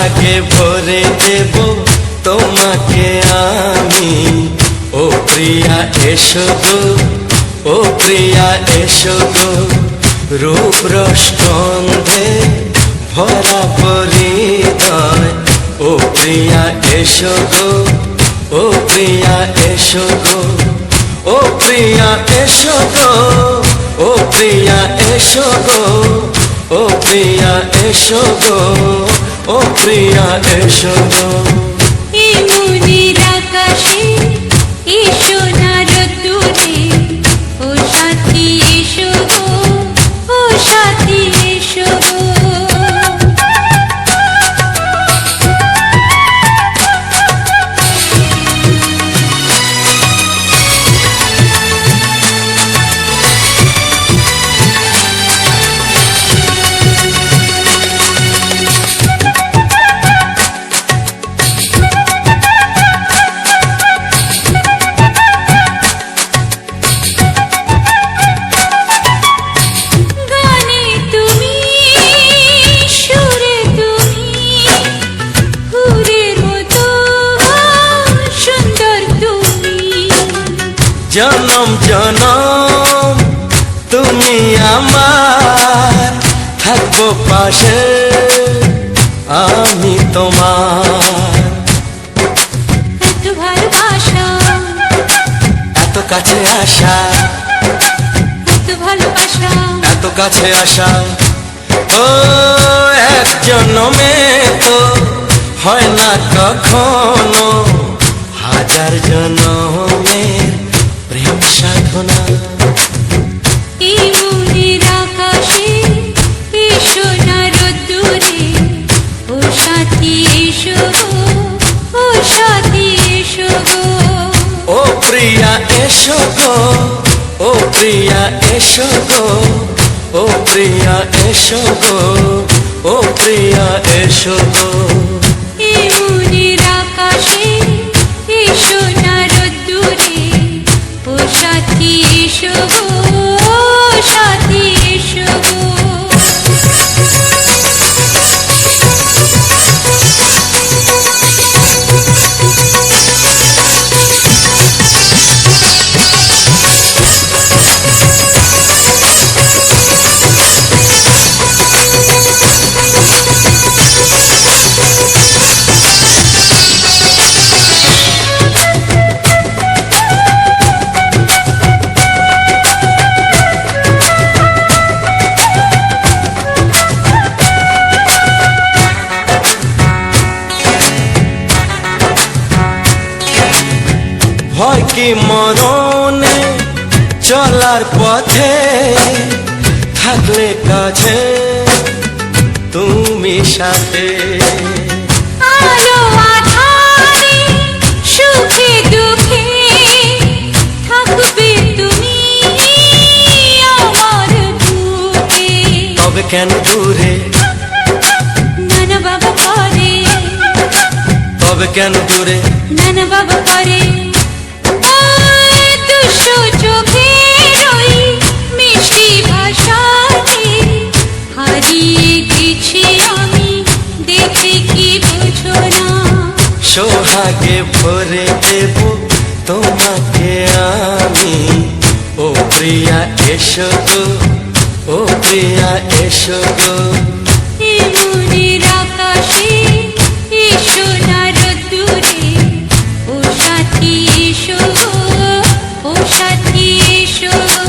সোহাগে ভরে দেব তোমাকে আমি। ও প্রিয়া এসো গো, ও প্রিয়া এসো গো, রূপ রস গন্ধে ভরা পরিদয়। ও প্রিয়া এসো গো, ও প্রিয়া এসো গো, ও প্রিয়া এসো গো, ও প্রিয়া এসো গো, ও প্রিয়া এসো গো, ও প্রিয়া এসো গো। এই মনের আকাশে এসো না রোদ্দুরে, ও সাথী এসো গো, ও সাথী এসো গো। জনম জনম তুমি আমার, থাকবো পাশে আমি তোমার। এত ভালোবাসা, এত কাছে আসা, এত ভালোবাসা, এত কাছে আসা, ও এক জন্মে তো হয় না কখনো, হাজার জন্মের প্রেম সাধনা। এই মনের আকাশে এসো না রোদ্দুরে, ও সাথী এসো গো, ও সাথী এসো গো। ও প্রিয়া এসো গো, ও প্রিয়া এসো গো, ও প্রিয়া এসো গো, ও প্রিয়া এসো গো। এই মনের আকাশে এসো না রোদ্দুরে, ও সাথী এসো গো, ও সাথী এসো গো। ভয় কি মরণে চলার পথে, থাকলে কাছে তুমি সাথে। আলো আঁধারে সুখে দুঃখে থাকবে তুমি আমার বুকে। তবে কেন দূরে, নানা বাবা করে, তবে কেন দূরে, নানা বাবা করে। দুশো চোখের ওই মিষ্টি ভাষাতে হারিয়ে গেছি আমি, দেখে কি বুঝো না। সোহাগে ভরে দেব তোমাকে আমি। ও প্রিয়া এসো গো, ও প্রিয়া এসো গো। এই মনের আকাশে এসো না রোদ্দুরে, ও সাথী এসো গো, ও সাথী এসো গো।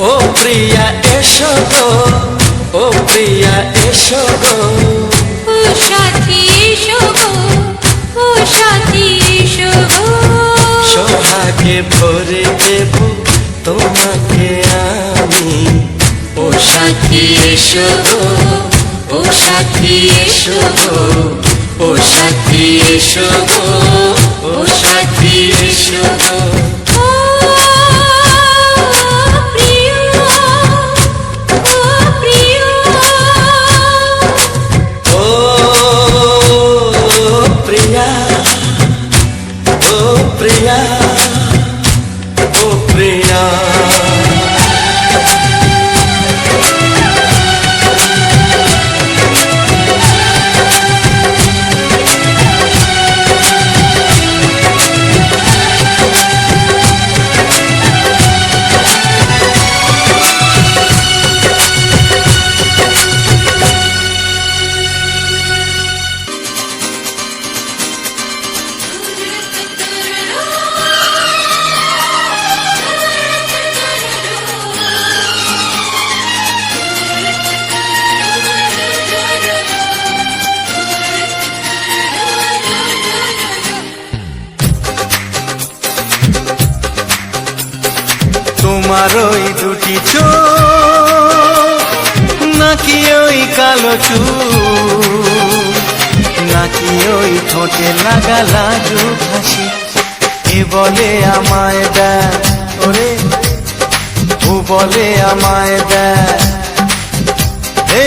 ও প্রিয়া এসো গো, ও প্রিয়া এসো গো, ও সাথী এসো গো, ও সাথী এসো গো। সোহাগে ভরে দেব তোমাকে আমি। ও সাথী এসো গো, ও সাথী এসো গো, ও সাথী এসো গো, ও সাথী এসো গো। ও প্রিয়, ও প্রিয়, ও প্রিয়া, ও প্রিয়া, ও প্রিয়া। তোমার ওই দুটি চোখ নাকি ওই কালো চুল নাকি ওই ঠোঁটে লাগা লাজুক হাসি এ বলে আমায় দেখ ওরে ও বলে আমায় দেখ এ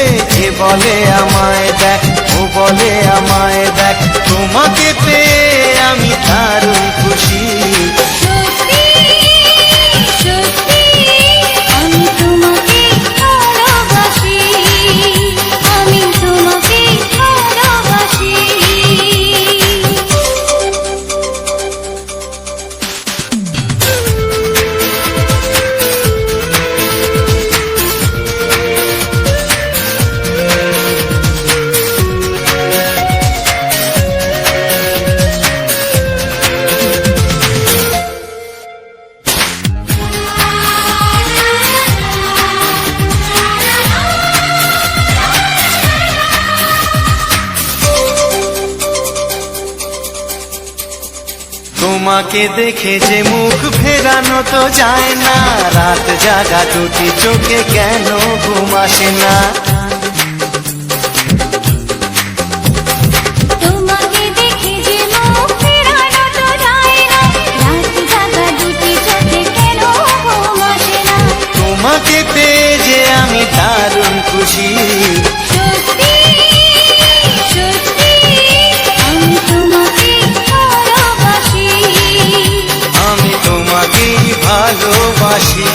বলে আমায় দেখ ও বলে আমায় দেখ তোমাকে পেয়ে আমি দারুণ খুশি সত্যি সত্যি আমি তোমাকে ভালোবাসি আমি তোমাকে ভালোবাসি তোমাকে দেখে যে মুখ ফেরানো তো যায় না রাত জাগা দুটি চোখে কেন ঘুম আসে না তোমাকে দেখে যে মুখ ফেরানো তো যায় না রাত জাগা দুটি চোখে কেন ঘুম আসে না তোমাকে পেয়ে যে আমি দারুণ খুশি সত্যি সত্যি আমি তোমাকে ভালোবাসি আমি তোমাকেই ভালোবাসি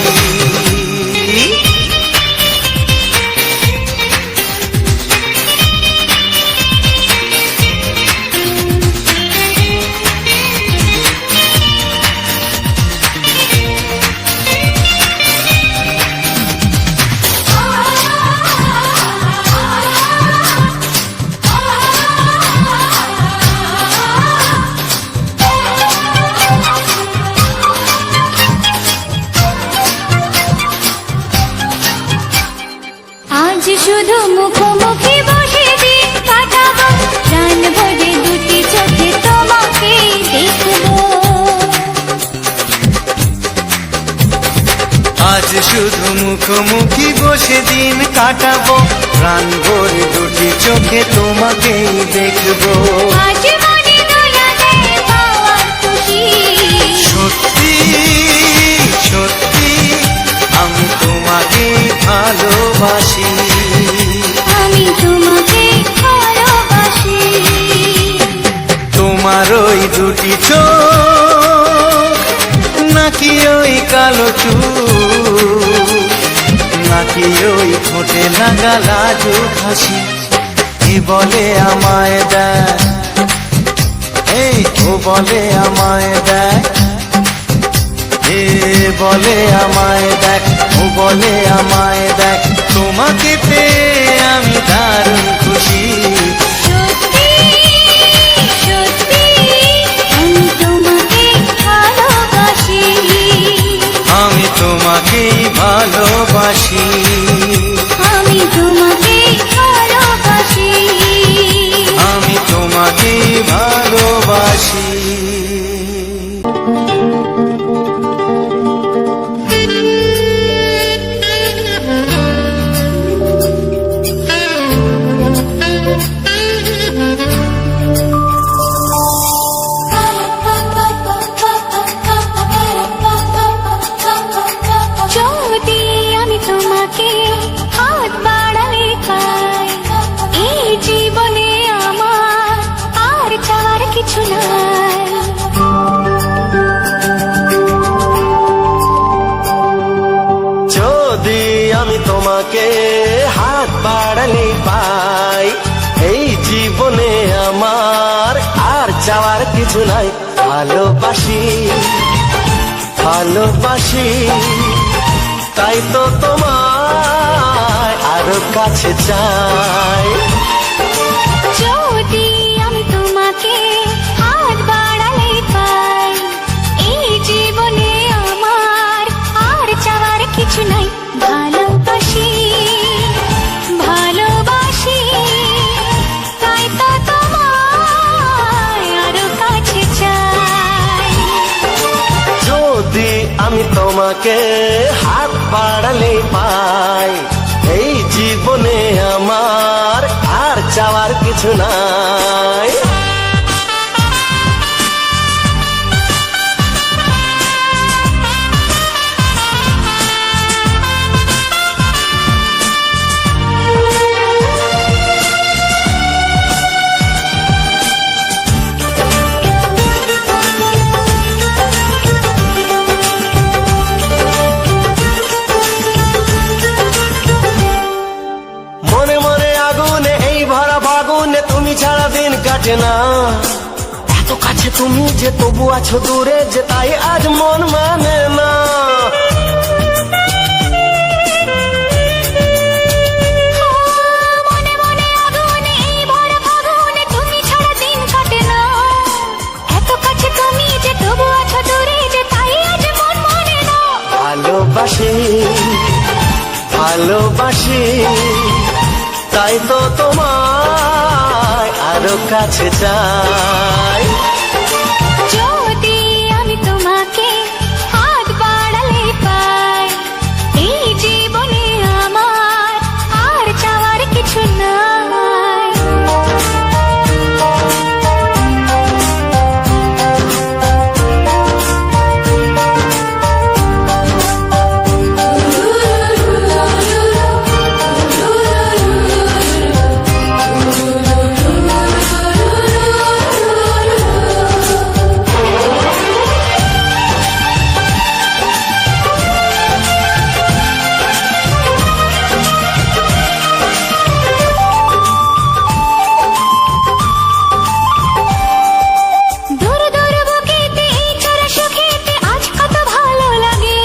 আজ শুধু মুখোমুখি বসে দিন কাটাবো প্রাণ ভরে দুটি চোখে তোমাকে দেখবো আজ শুধু মুখোমুখি বসে দিন কাটাবো প্রাণ ভরে দুটি চোখে তোমাকেই দেখবো আজ মনে দোলা দেয় পাওয়ার খুশি সত্যি সত্যি আমি তোমাকেই ভালোবাসি আমি তোমাকে ভালোবাসি তোমার ওই দুটি চোখ নাকি ওই কালো চুল নাকি ওই ঠোঁটে লাগা লাজুক হাসি এ বলে আমায় দেখ এই ও বলে আমায় দেখ এ বলে আমায় দেখ ও বলে আমায় দেখ তোমাকে পেয়ে আমি দারুণ খুশি সত্যি সত্যি আমি তোমাকে ভালোবাসি আমি তোমাকেই ভালোবাসি আমি তোমাকে ভালোবাসি আমি তোমাকেই ভালোবাসি যদি আমি তোমাকে হাত বাড়ালে পাই এই জীবনে আমার আর চাওয়ার কিছু নাই যদি আমি তোমাকে হাত বাড়ালে পাই এই জীবনে আমার আর চাওয়ার কিছু নাই ভালোবাসি ভালোবাসি তাই তো তোমায় আরো কাছে চাই যদি আমি তোমাকে হাত বাড়ালে পাই এই জীবনে আমার আর চাওয়ার কিছু নাই ভালোবাসি ভালোবাসি তাই তো তোমায় আরো কাছে চাই যদি আমি তোমাকে জীবনে আমার আর চাওয়ার কিছু নাই। মনে মনে আগুনে এই ভরা ফাগুনে তুমি ছাড়া দিন কাটে না। এত কাছে তুমি যে তবু আছো দূরে যে তাই আজ মন মানে না। মনে মনে আগুনে এই ভরা ফাগুনে তুমি ছাড়া দিন কাটে না। এত কাছে তুমি যে তবু আছো দূরে যে তাই আজ মন মানে না। ভালোবাসি ভালোবাসি তাই তো তোমায় আরো কাছে চাই। যদি আমি তোমাকে হাত বাড়ালে পাই, এই জীবনে আমার আর চাওয়ার কিছু নাই। দূর দূর বুকেতে এই চড়া সুখেতে আজ কত ভালো লাগে।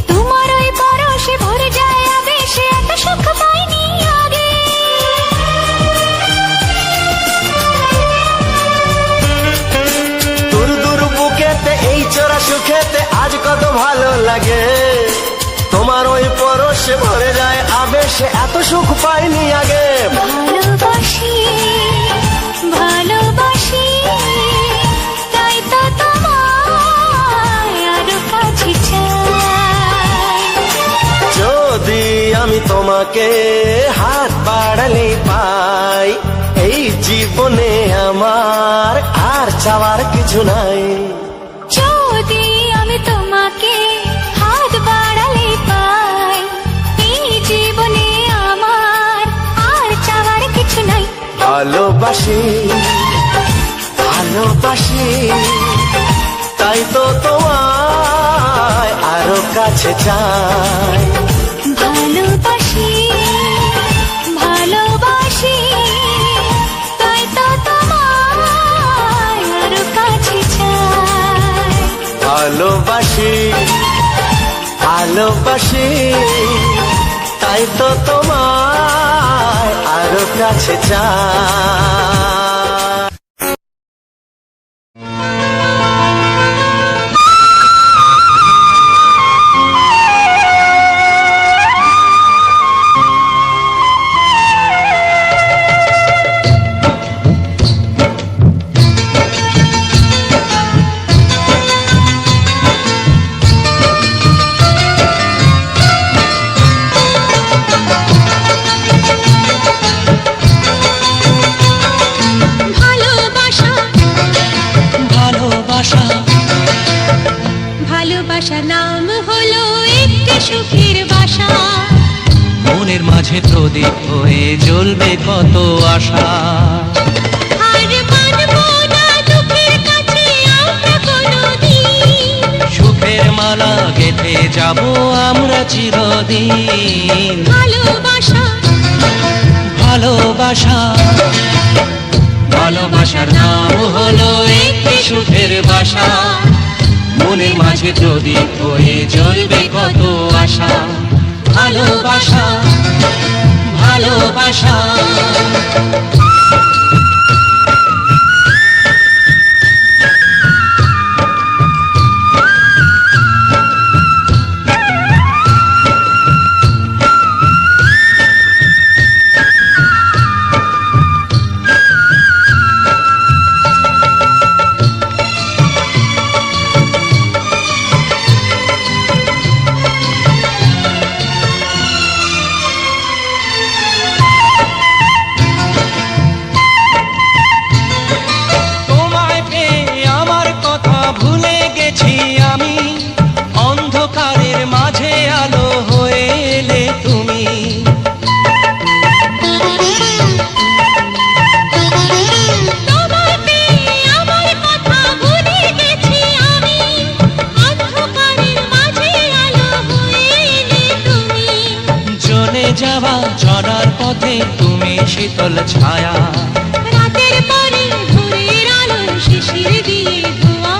তোমার ওই পরশে ভরে যায় আবেশে, এত সুখ পাইনি আগে। দূর দূর বুকেতে এই চোরা সুখেতে আজ কত ভালো লাগে। তোমার ওই পরশে ভরে যায় আবেশে, এত সুখ পাইনি আগে। ভালোবাসি ভালোবাসি তাই তো তোমায় আরো কাছে চাই। যদি আমি তোমাকে হাত বাড়ালে পাই, এই জীবনে আমার আর চাওয়ার কিছু নাই। যদি আমি তোমাকে হাত বাড়ালে পাই, এই জীবনে আমার আর চাওয়ার কিছু নাই। ভালোবাসি ভালোবাসি তাই তো তোমায় আরো কাছে চাই। ভালোবাসি ভালোবাসি তাই তো তোমায় আরো কাছে চাই। ভালোবাসি ভালোবাসি তাই তো তোমায় আরো কাছে চাই। ভালোবাসা নাম হলো একটি সুখের বাসা। মনের মাঝে প্রদীপ হয়ে জ্বলবে কত আশা। আর মানবো না দুঃখের কাছে আমরা কোনোদিন। সুখের মালা গেঁথে যাব আমরা চিরদিন। ভালোবাসা ভালোবাসা ভালোবাসার নাম হলো একটি সুখের বাসা। মনের মাঝে প্রদীপ হয়ে জ্বলবে কত আশা। ভালোবাসা ভালোবাসা পথে তুমি শীতল ছায়া, রাতের পরে ভোরের আলো শিশির দিয়ে ধোয়া।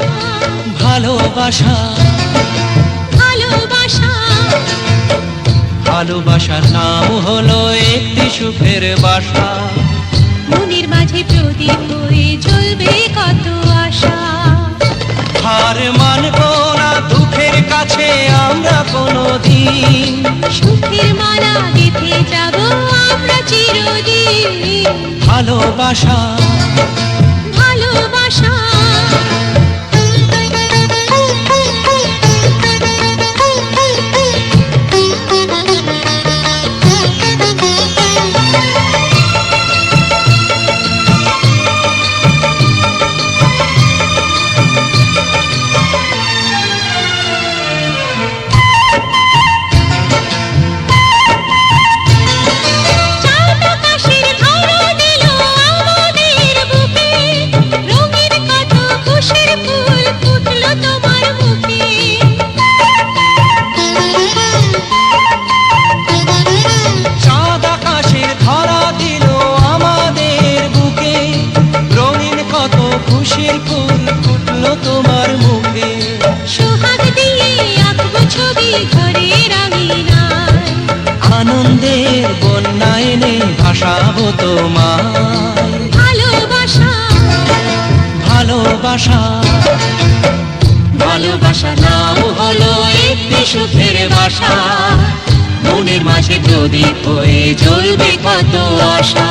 ভালোবাসা ভালোবাসা ভালোবাসার নাম হলো একটি সুখের বাসা, মনের মাঝে প্রদীপ হয়ে জ্বলবে কত আশা। হার মানবো না দুঃখের কাছে আমরা কোনোদিন, সুখের মালা গেঁথে যাব আমরা চিরদিন। ভালোবাসা ভালোবাসা চাঁদ আকাশের ধরা দিল আমাদের বুকে, রঙিন কত খুশির ফুল ফুটলো তোমার মুখে। সোহাগ দিয়ে আঁকবো ছবি ঘরের আঙিনায়, আনন্দের বন্যা এনে ভাসাবো তোমায়, ভালোবাসা ভালোবাসা ভালোবাসা নাম হলো একটি সুখের বাসা, মনের মাঝে প্রদীপ হয়ে জ্বলবে কত আশা।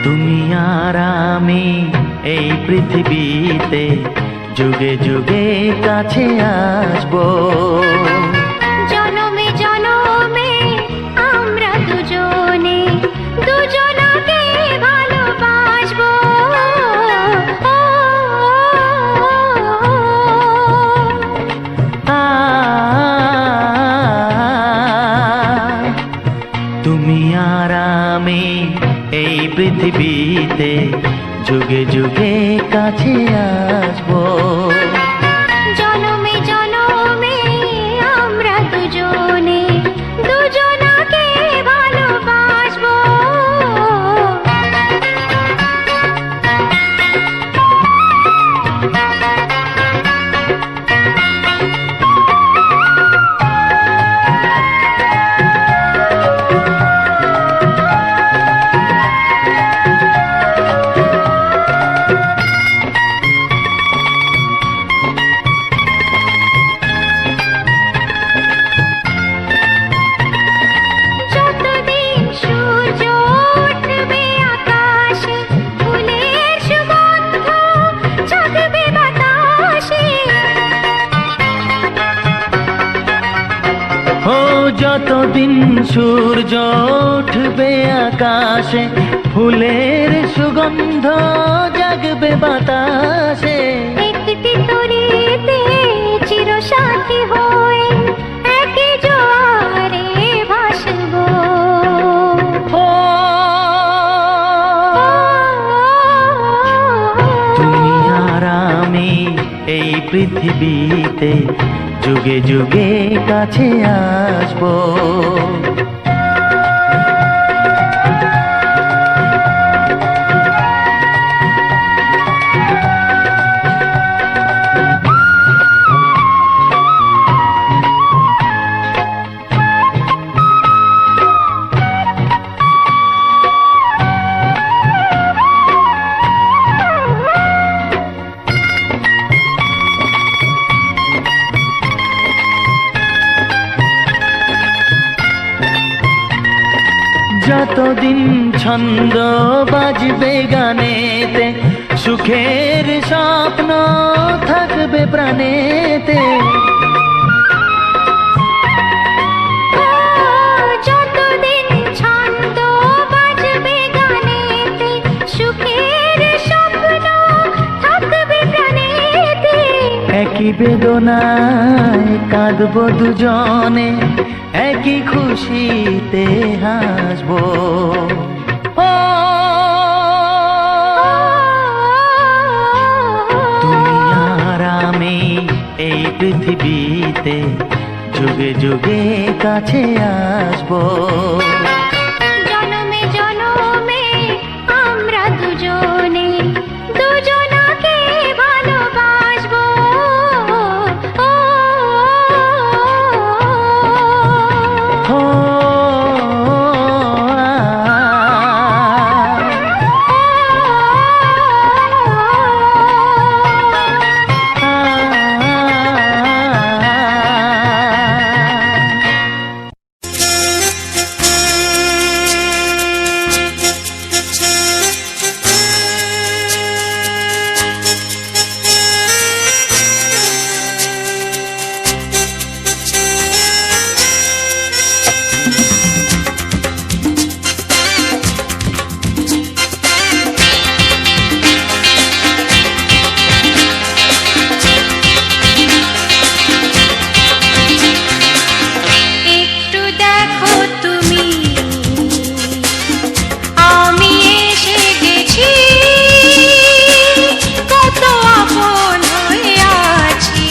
তুমি আর আমি এই পৃথিবীতে যুগে যুগে কাছে আসবো, জনমে জনমে আমরা দুজনে দুজনকে ভালোবাসবো। তুমি আর আমি এই পৃথিবীতে যুগে যুগে কাছে আসবো, জনমে জনমে আমরা দুজনে দুজনকে ভালোবাসবো। যতদিন সূর্য উঠবে আকাশে, ফুলের সুগন্ধ জাগবে বাতাসে। ও যতদিন সূর্য উঠবে আকাশে, ফুলের সুগন্ধ জাগবে বাতাসে। একটি তরিতে চিরসাথী হয়ে একই জোয়ারে ভাসবো। ও তুমি আর আমি এই পৃথিবীতে যুগে যুগে কাছে আসবো, যতদিন ছন্দ বাজবে গানেতে, সুখের স্বপ্ন থাকবে প্রাণেতে। একই বেদনায় কাঁদবো দুজনে, একই খুশিতে হাসবো। ও তুমি আর আমি এই পৃথিবীতে যুগে যুগে কাছে আসবো। জনমে জনমে আমরা দুজনে দুজনাকে ভালোবাসবো। ও ও একটু দেখো তুমি, আমি এসে গেছি, কত আপন হয়ে আছি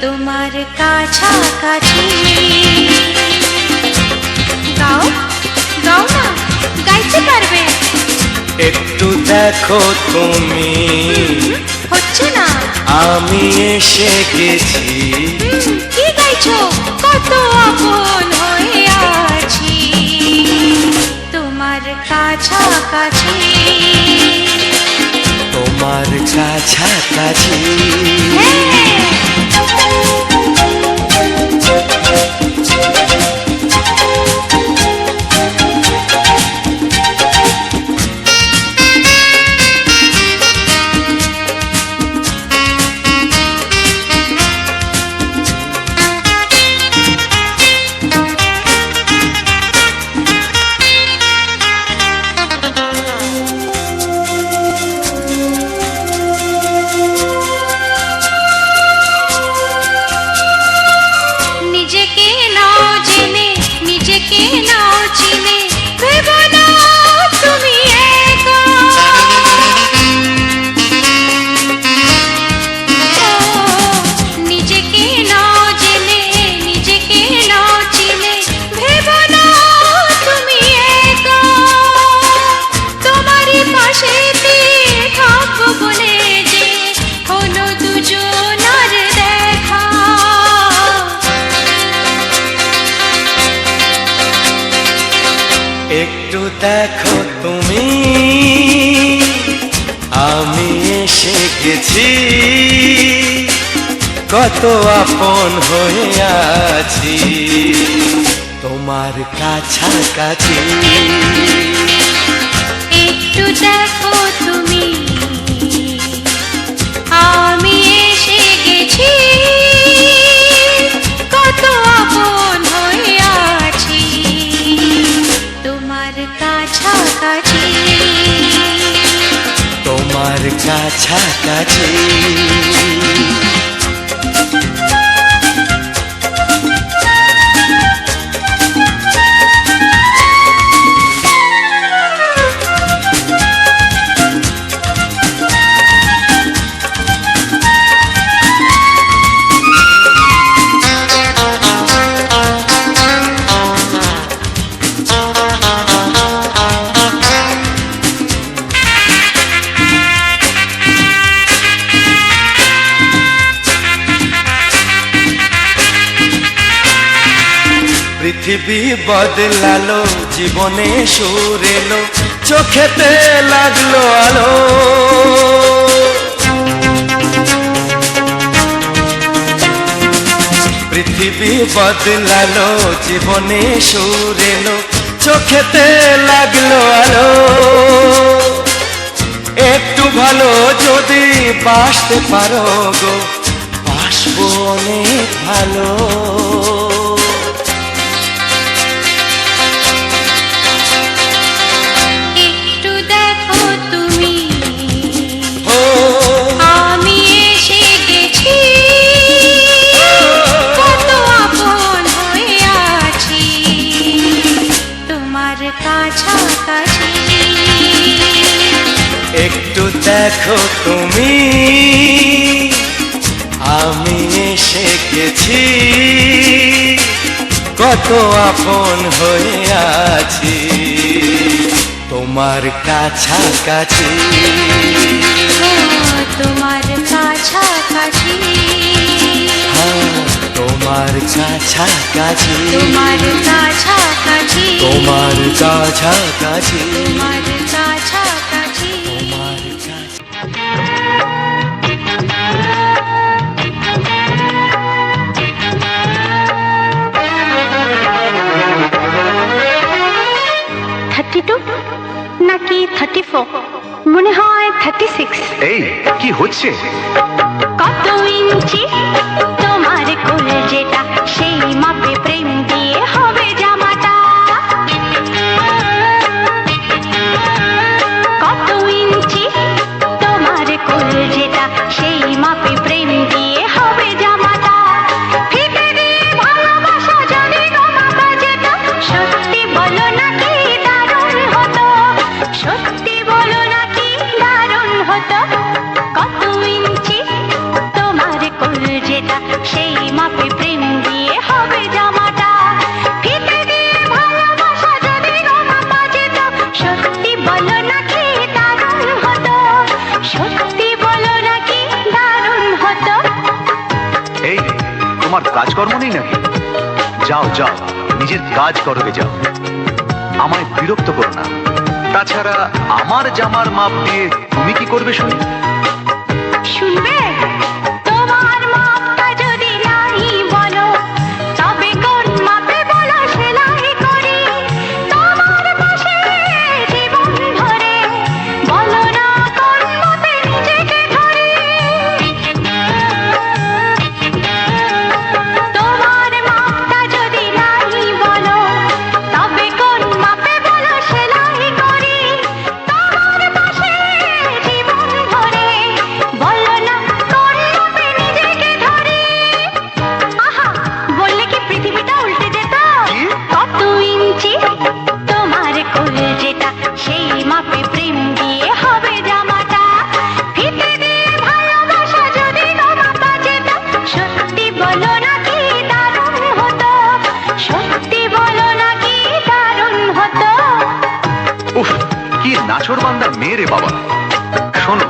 তোমার কাছাকাছি। গাও গাও না, গাইতে পারবে? একটু দেখো তুমি, হচ্ছে না। আমি এসে গেছি, কি গাইছো? কত আপন হয়ে আছি তোমার কাছাকাছি। তোমার কাছাকাছি। নিজেকে নাও জেনে, নিজেকে নাও চিনে, ভেবো না তুমি একা। ও, নিজেকে নাও জেনে, নিজেকে নাও চিনে, ভেবো না তুমি একা। তোমারই পাশেতে থাকবো বলে যে হলো দুজনার দেখা। একটু দেখো তুমি, আমি এসে গেছি, কত আপন হয়ে আছি তোমার কাছাকাছি। একটু দেখো তুমি, আমি এসে গেছি, কত আপন হয়ে আছি তোমার কাছাকাছি। তোমার কাছাকাছি। পৃথিবী বদলালো, জীবনে সুর এলো, চোখেতে লাগলো আলো। পৃথিবী বদলালো, জীবনে সুর এলো, চোখেতে লাগলো আলো। একটু ভালো যদি বাসতে পারো গো, বাসবো অনেক ভালো। একটু দেখো তুমি, ও আমি এসে গেছি, দেখো তুমি আমি এসে গেছি, কত আপন হয়ে আছি তোমার কাছাকাছি। তোমার কাছাকাছি, তোমার কাছাকাছি, তোমার কাছাকাছি, তোমার কাছাকাছি, তোমার কাছাকাছি। তোমার কাছে। 32 নাকি 34, মনে হয় 36। এই কি হচ্ছে? কত ইঞ্চি তোমার কোল যেটা, সেই মাপে প্রেম দিয়ে হবে জামাটা। কত ইঞ্চি তোমার কোল যেটা, সেই মাপে প্রেম দিয়ে হবে জামাটা। ফিতে দিয়ে ভালোবাসা যদি গো মাপা যেত, সত্যি বলো নাকি দারুণ হতো, সত্যি বলো নাকি দারুণ হতো। কত ইঞ্চি তোমার কোল যেটা, সেই মাপে প্রেম দিয়ে হবে জামাটা। ফিতে দিয়ে ভালোবাসা যদি গো মাপা যেত, সত্যি বলো নাকি দারুণ হতো, সত্যি বলো নাকি দারুণ হতো। এই তোমার কাজকর্ম নেই নাকি? যাও যাও, নিজের কাজ করবে যাও, আমায় বিরক্ত করো না। তাছাড়া আমার জামার মাপ দিয়ে তুমি কি করবে শুনি? শুনবে? তোমার মাপটা যদি নাই বলো, তবে কোন মাপে বলো সেলাই করি তোমার পাশে জীবন ভরে। বলো না কোন মাপে নিজেকে ধরি। তোমার মাপটা যদি নাই বলো, তবে কোন মাপে বলো সেলাই করি তোমার পাশে জীবন ভরে। বলো না কোন মাপে নিজেকে ধরি। আহা, বললে কি পৃথিবীটা উল্টে যেত? কি? কত ইঞ্চি তোমার কোল যেটা, সেই মাপে প্রেম দিয়ে হবে জামাটা। ফিতে দিয়ে ভালোবাসা যদি গো মাপা যেত, সত্যি বলো নাকি দারুণ হতো, সত্যি বলো নাকি দারুণ হতো। উফ, কি নাছোড় বান্দা মেয়ে রে বাবা। শোনো,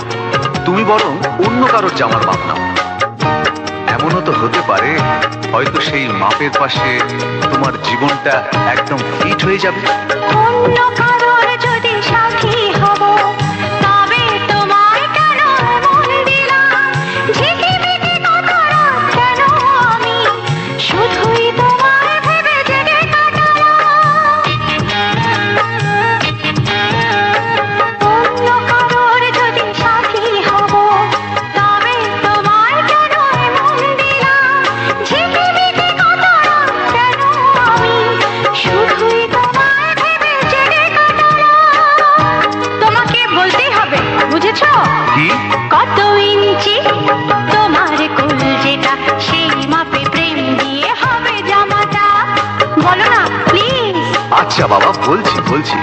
তুমি বরং অন্য কারোর জামার মাপ নাও। এমনও তো হতে পারে, হয়তো সেই মাপের পাশে তোমার জীবনটা একদম ফিট হয়ে যাবে। অন্য কারোর যদি সাথী হব, তবে তোমায় কেন মন দিলাম? ঝিকিমিকি কত রাত কেন আমি শুধুই তোমায় ভেবে জেগে কাটালাম। অন্য কারোর যদি সাথী হব, তবে তোমায় কেন মন দিলাম? ঝিকিমিকি কত রাত কেন আমি শুধুই তোমায় ভেবে জেগে কাটালাম। তোমাকে বলতেই হবে, বুঝেছো? কি? কত ইঞ্চি তোমার কোল যেটা, সেই মাপে প্রেম দিয়ে হবে জামাটা। বলো না প্লিজ। আচ্ছা বাবা, বলছি বলছি।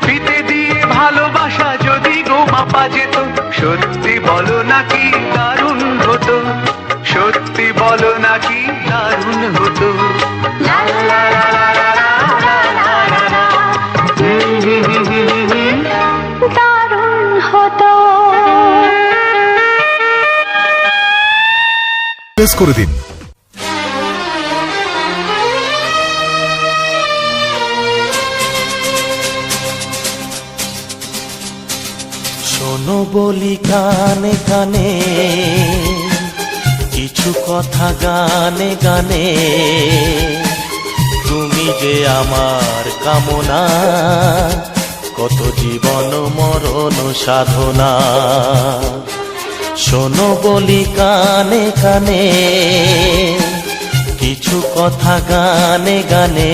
ফিতে দিয়ে ভালোবাসা যদি গো মাপা যেত, সত্যি বলো নাকি দারুণ হতো, সত্যি বলো নাকি দারুণ হতো। লা লা লা লা লা লা লা লা লা লা। দারুণ হতো। প্রেস করে দিন। শোনো বলি কানে কানে, কিছু কথা গানে গানে। তুমি যে আমার কামনা, কত জীবন মরণ সাধনা। শোনো বলি কানে কানে, কিছু কথা গানে গানে।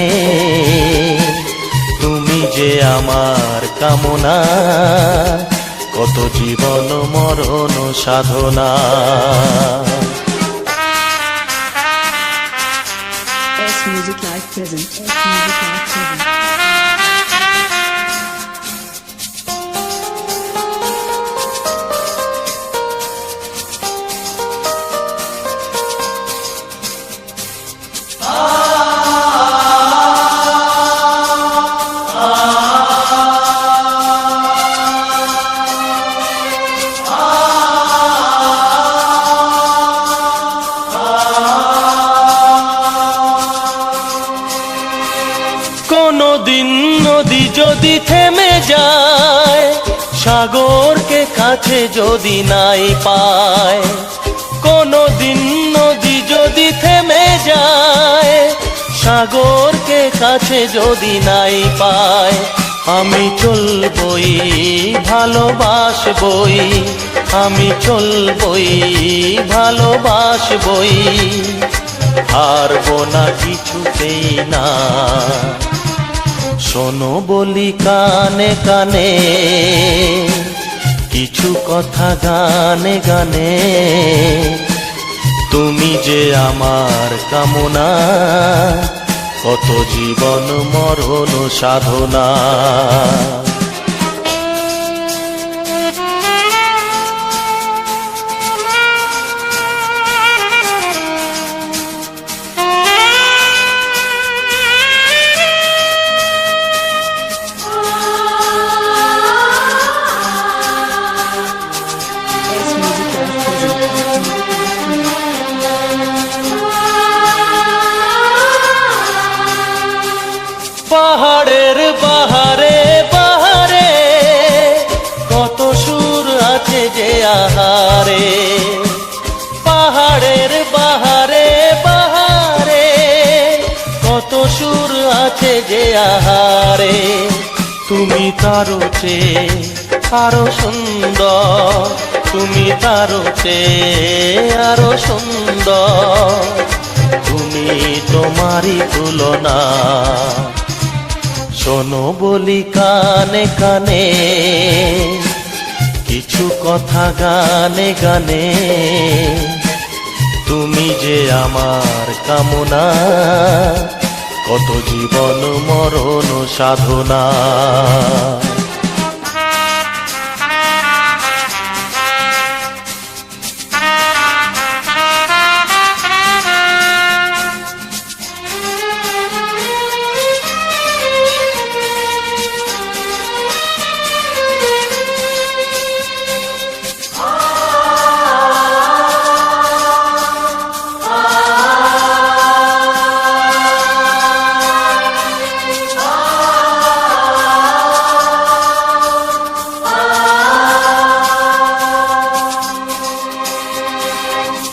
তুমি যে আমার কামনা, কত জীবন মরণ সাধনা। S Music Live present. S Music Live present. দিন নদী যদি থেমে যায়, সাগরকে কাছে যদি নাই পায়, কোনো দিন নদী যদি থেমে যায়, সাগরকে কাছে যদি নাই পায়, আমি চলবই ভালোবাসবই, আমি চলবই ভালোবাসবই, হারবো না কিছুতেই না। শোনো বলি কানে কানে, কিছু কথা গানে গানে, তুমি যে আমার কামনা, কত জীবন মরণ সাধনা। Best Music Live present. পাহাড়ের বাহারে বাহারে, কত সুর আছে যে আহারে, পাহাড়ের বাহারে বাহারে, কত সুর আছে যে আহারে, তুমি তারও চেয়ে আরো সুন্দর, তুমি তারও চেয়ে আরো সুন্দর, তুমি তোমারই তুলনা। শোনো বলি কানে কানে, কিছু কথা গানে গানে, তুমি যে আমার কামনা, কত জীবন মরণ সাধনা।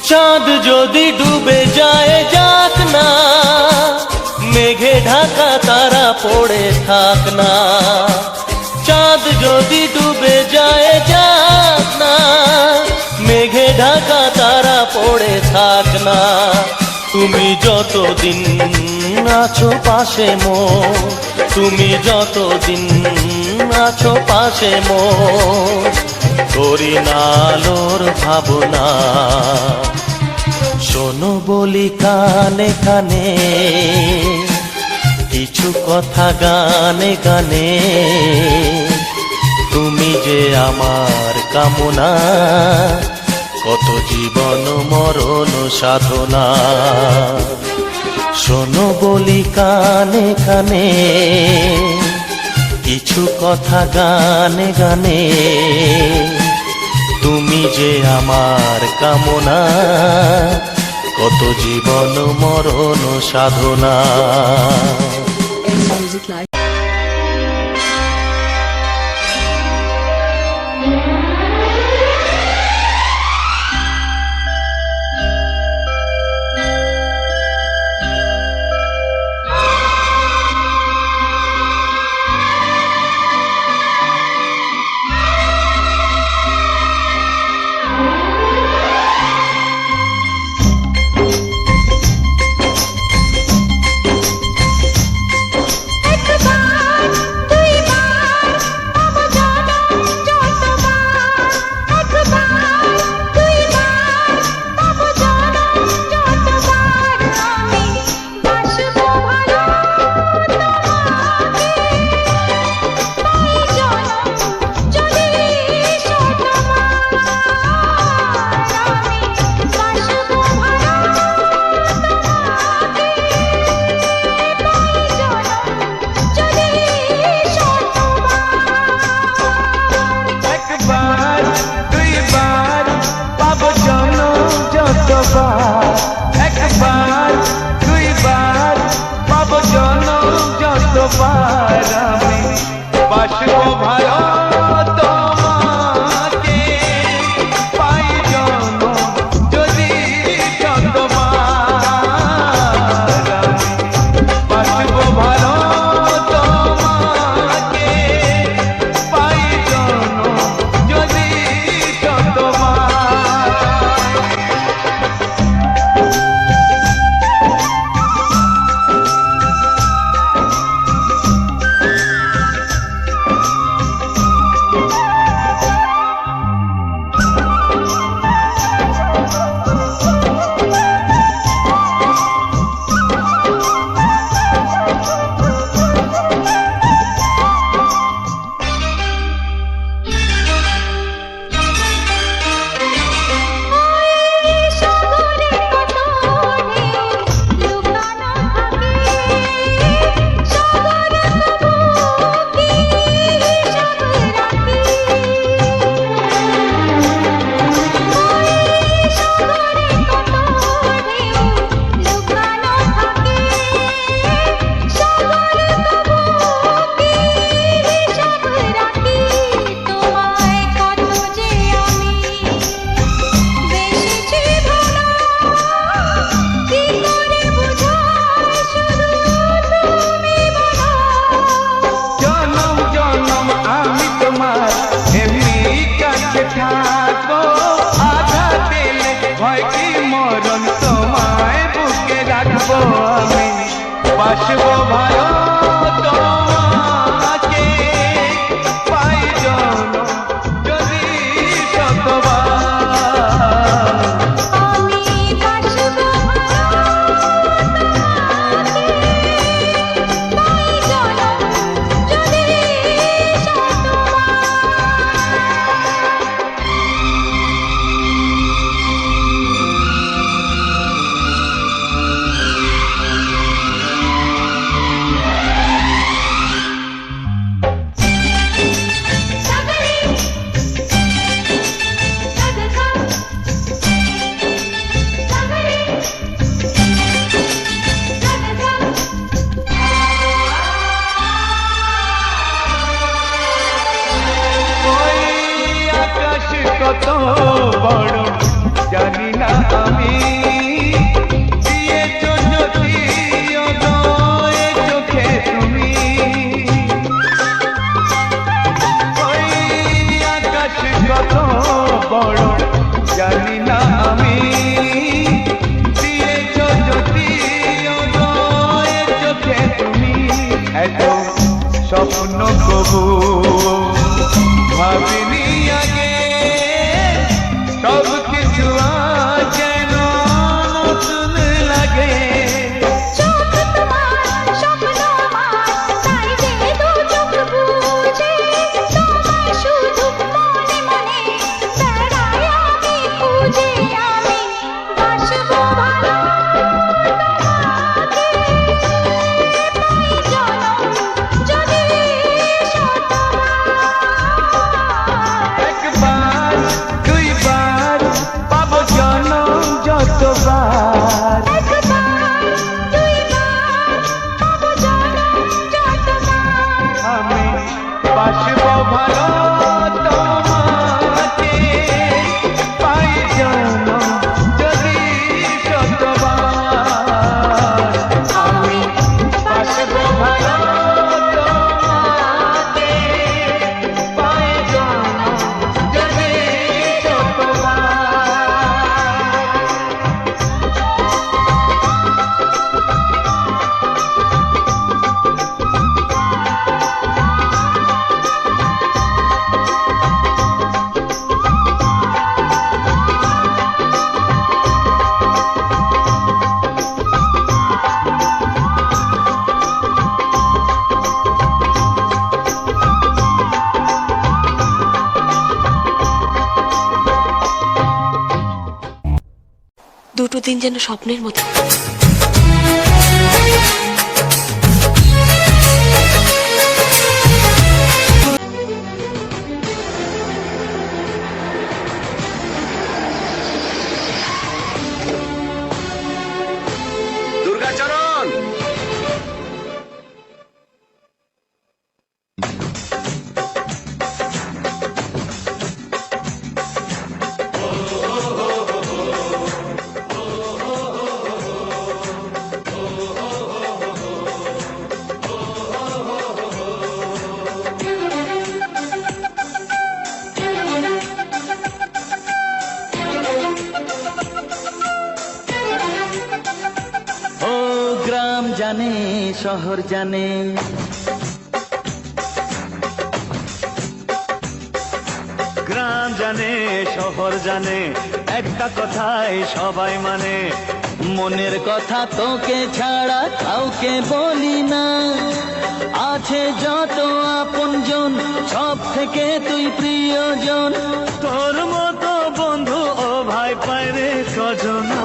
চাঁদ যদি ডুবে যায় যাক না, মেঘে ঢাকা তারা পড়ে থাক না, চাঁদ যদি ডুবে যায় যাক না, মেঘে ঢাকা তারা পড়ে থাক না, তুমি যতদিন আছো পাশে মোর, তুমি যতদিন আছো পাশে মোর, করি না আলোর ভাবনা। শোনো বলি কানে কানে, কিছু কথা গানে গানে, তুমি যে আমার কামনা, কত জীবন মরণ সাধনা। শোনো বলি কানে কানে, কিছু কথা গানে গানে, তুমি যে আমার কামনা, কত জীবন মরণ সাধনা। Best Music Live. একবার দুইবার পাবো জনম যতবার থাকবো আঘাত দিলে ভয় কি মরণ তোমায় বুকে রাখবো আমি বাসবো ভালো তোমাকে পাই জনম যদি শতবার আমি বাসবো তাই জনম যদি ওই আকাশ কত বড় জানি না আমি দিয়েছো যদি অদয় চোখে তুমি ওই আকাশ কত বড় জানি না আমি দিয়েছো যদি অদয় চোখে তুমি এত স্বপ্ন কবু ভাবিনি আগে সব কিছু আজ যেন নতুন লাগে চোখ তোমার স্বপ্ন আমার তাই যে দু চোখ বুঝে তোমায় শুধু মনে মনে বেড়াই আমি খুঁজে আমি বাসবো ভালো তোমাকে তাই জনম যদি শতবার একবার দুইবার পাবো জনম যতবার একবার দুইবার পাবো জনম যতবার আমি বাসবো ভালো তোমাকে পাই জনম যদি শতবার আমি বাসবো ভালো তোমাকে পাই জনম যদি শতবার দুটো দিন যেন স্বপ্নের মতো দুর্গাচরণ ও গ্রাম জানে শহর জানে গ্রাম জানে শহর জানে একটা কথাই সবাই মানে মনের কথা তোকে ছাড়া কাউকে বলি না আছে যত আপনজন সব থেকে তুই প্রিয়জন তোর মতো বন্ধু ও ভাই পাইরে কজনা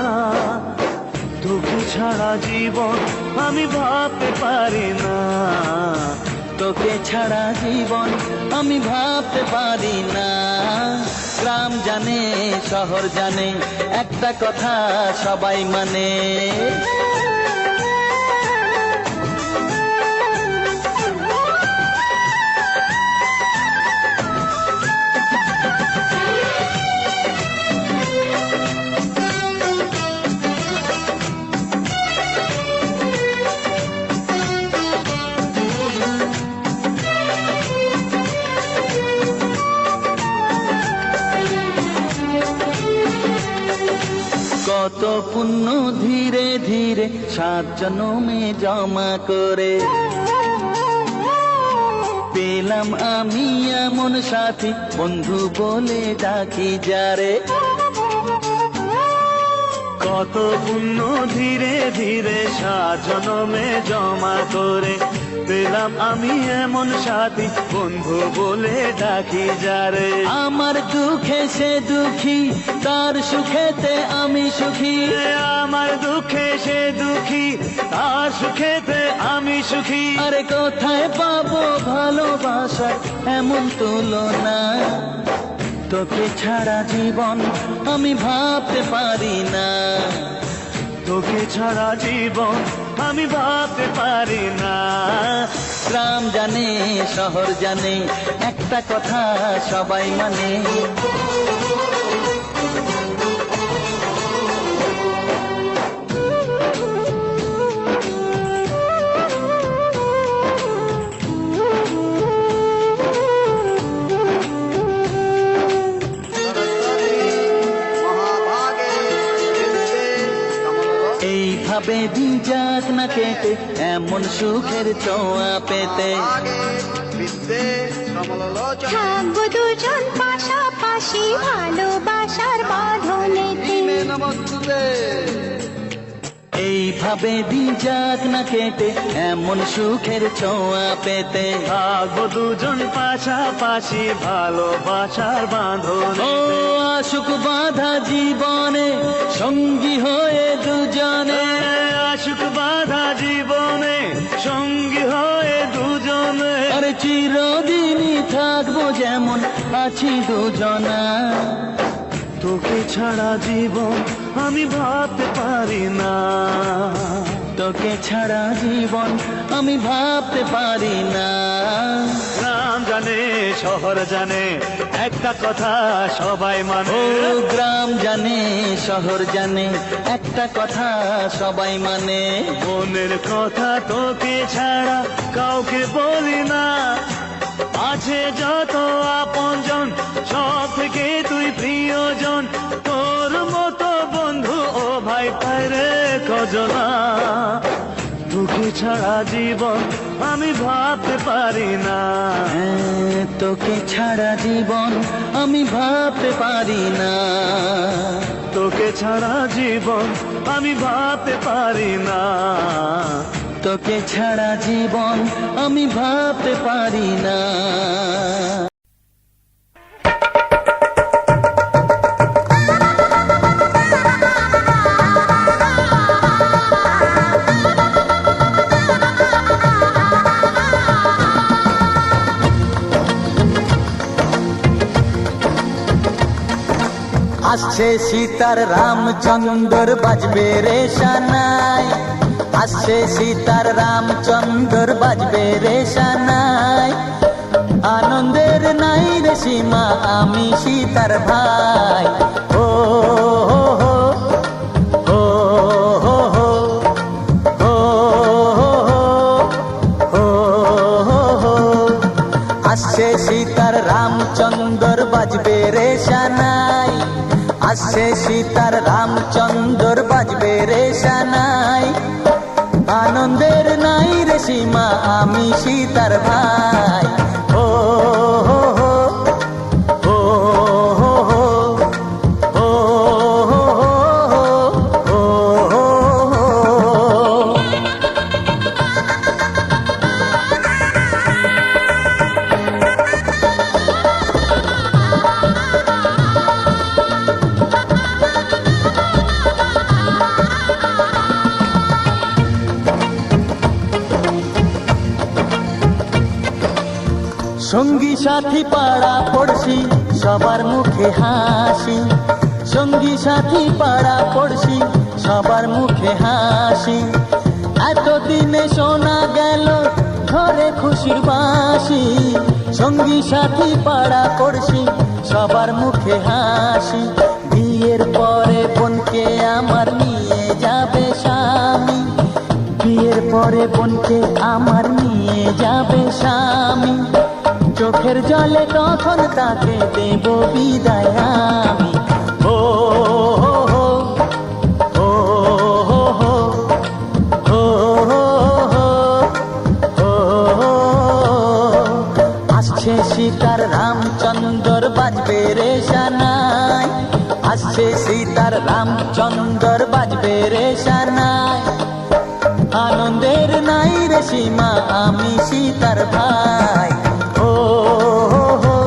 তোকে ছাড়া জীবন আমি ভাবতে পারি না তোকে ছাড়া জীবন আমি ভাবতে পারি না গ্রাম জানে শহর জানে একটা কথা সবাই মানে পুণ্য ধীরে ধীরে 7 জন্মে জমা করে পেলাম আমি এমন সাথী, বন্ধু বলে ডাকি যারে। কত পুণ্য ধীরে ধীরে 7 জন্মে জমা করে পেলাম আমি এমন সাথী, বন্ধু বলে ডাকি যারে। আমার দুঃখে সে দুঃখী, তার সুখেতে আমি সুখী। আমার দুঃখে সে দুঃখী, তার সুখেতে আমি সুখী। আরে কোথায় পাবো ভালোবাসা এমন তুলনা, তোকে ছাড়া জীবন আমি ভাবতে পারি না। তোকে ছাড়া জীবন আমি ভাবতে পারি না। গ্রাম জানে শহর জানে, একটা কথা সবাই মানে, এইভাবে দিন যাক না কেটে, এমন সুখের ছোঁয়া পেতে। থাকবো দুজন পাশাপাশি ভালোবাসার বাঁধনেতে। এইভাবে দিন যাক না কেটে, এমন সুখের ছোঁয়া পেতে। থাকবো দুজন পাশাপাশি ভালোবাসার বাঁধনে। ও আশুক বাঁধা জীবনে সঙ্গী হয়ে দুজনে। আশুক বাঁধা জীবনে সঙ্গী হয়ে দুজনে। আরে চিরদিনই থাকবো যেমন আছি দুজনা। তোকে ছাড়া জীবন আমি ভাবতে পারি না। তোকে ছাড়া জীবন আমি ভাবতে পারি না। গ্রাম জানে শহর জানে, একটা কথা সবাই মানে। ও গ্রাম জানে শহর জানে, একটা কথা সবাই মানে। মনের কথা তোকে ছাড়া কাউকে বলি না। আছে যত আপনজন, সব থেকে তুই প্রিয়জন। তোর মতো বন্ধু ও ভাই পাইরে কজনা। তোকে ছাড়া জীবন আমি ভাবতে পারি না। তোকে ছাড়া জীবন আমি ভাবতে পারি না। তোকে ছাড়া জীবন আমি ভাবতে পারি না। তোকে ছাড়া জীবন আমি ভাবতে পারি না। আসছে সীতার রামচন্দ্র বাজবে রে সানাই। আসছে সীতার রামচন্দ্র বাজবে রে সানাই। আনন্দের নাই রে সীমা, আমি সীতার ভাই। ও হো হো ও হো হো ও হো হো হো। আসছে সীতার রামচন্দ্র বাজবে রে সানাই। আসছে সীতার রামচন্দ্র বাজবে রে সানাই। আনন্দের নাই রে সীমা, আমি সীতার ভাই। ও হো হো ও হো হো ও হো হো ও হো হো। সঙ্গী সাথী পাড়া পড়শি সবার মুখে হাসি। সঙ্গী সাথী পাড়া পড়শি সবার মুখে হাসি। এতদিনে শোনা গেল ঘরে খুশির বাঁশি। সঙ্গী সাথী পাড়া পড়শি সবার মুখে হাসি। বিয়ের পরে বোনকে আমার নিয়ে যাবে স্বামী। বিয়ের পরে বোনকে আমার নিয়ে যাবে স্বামী। চোখের জলে তখন তাকে দেব বিদায় আমি। ও হো হো ও আসে সীতার রামচন্দ্র বাজবে রে সানাই, আনন্দের নাই রে সীমা আমি সীতার ভাই। ও হো হো,